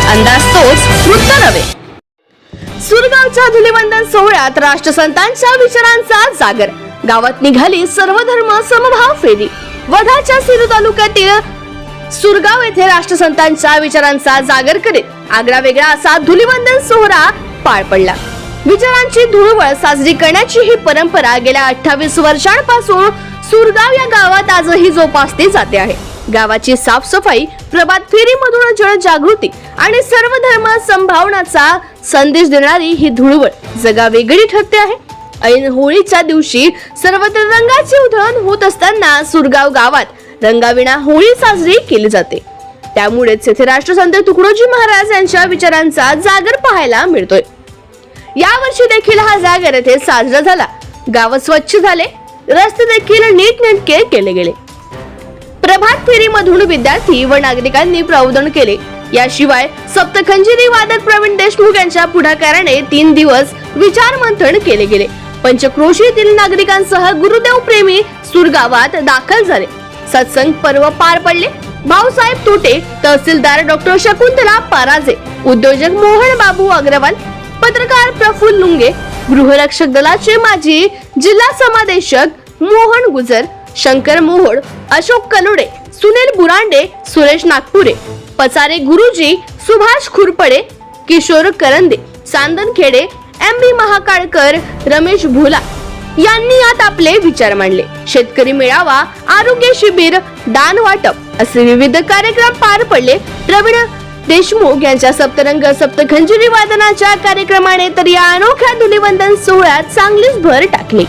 अंदाज तोच वृत्त नव्हे। सुरगावच्या धुलीवंदन सोहळ्यात राष्ट्रसंतांच्या विचारांचा जागर, गावात निघाली सर्वधर्म समभाव फेरी। वर्धाच्या सिरू तालुक्यातील सुरगाव येथे राष्ट्रसंतांच्या विचारांचा जागर करीत आगळा वेगळा असा धुलीवंदन सोहळा पार पडला। विचारांची धुळवड साजरी करण्याची ही परंपरा गेल्या 28 वर्षांपासून सुरगाव या गावात आजही जोपासली जाते आहे। गावाची साफसफाई, प्रभात फेरीमधून जनजागृती आणि सर्व धर्म संभावनाचा संदेश देणारी ही धुळवड जगावेगळी ठरते आहे। ऐन होळीच्या दिवशी सर्वत्र रंगाची उधळण होत असताना सुरगाव गावात रंगाविना होळी साजरी केली जाते। त्यामुळेच येथे राष्ट्रसंत तुकडोजी महाराज यांच्या विचारांचा जागर पाहायला मिळतोय। यावर्षी देखील हा जागर येथे साजरा झाला। गाव स्वच्छ झाले, रस्ते देखील नीटनेटके केले गेले। प्रभात फेरीमधून विद्यार्थी व नागरिकांनी प्रबोधन केले। याशिवाय सप्तखंजिरी वादक प्रवीण देशमुख यांच्या पुढाकाराने 3 दिवस विचार मंथन केले गेले। पंचक्रोशीतील नागरिकांसह गुरुदेव प्रेमी सुरगावात दाखल झाले। सत्संग पर्व पार पडले। भाऊसाहेब तोटे, तहसीलदार डॉक्टर शकुंतला पाराजे, उद्योजक मोहन बाबू अग्रवाल, पत्रकार प्रफुल्ल लुंगे, गृहरक्षक दलाचे माजी जिल्हा समादेशक मोहन गुजर, शंकर मोहोड, अशोक कलोडे, सुनील बुरांडे, सुरेश नागपुरे, पचारे गुरुजी, सुभाष खुरपडे, किशोर करंदे, सांदनखेडे, एम.बी. महाकाळकर, रमेश भोला यांनी यात आपले विचार मांडले। शेतकरी मेळावा, आरोग्य शिबिर, दान वाटप असे विविध कार्यक्रम पार पडले। प्रवीण देशमुख यांच्या सप्तरंग सप्तखंजिरी वादनाच्या कार्यक्रमाने तर या अनोख्या धुलीवंदन सोहळ्यात चांगलीच भर टाकली।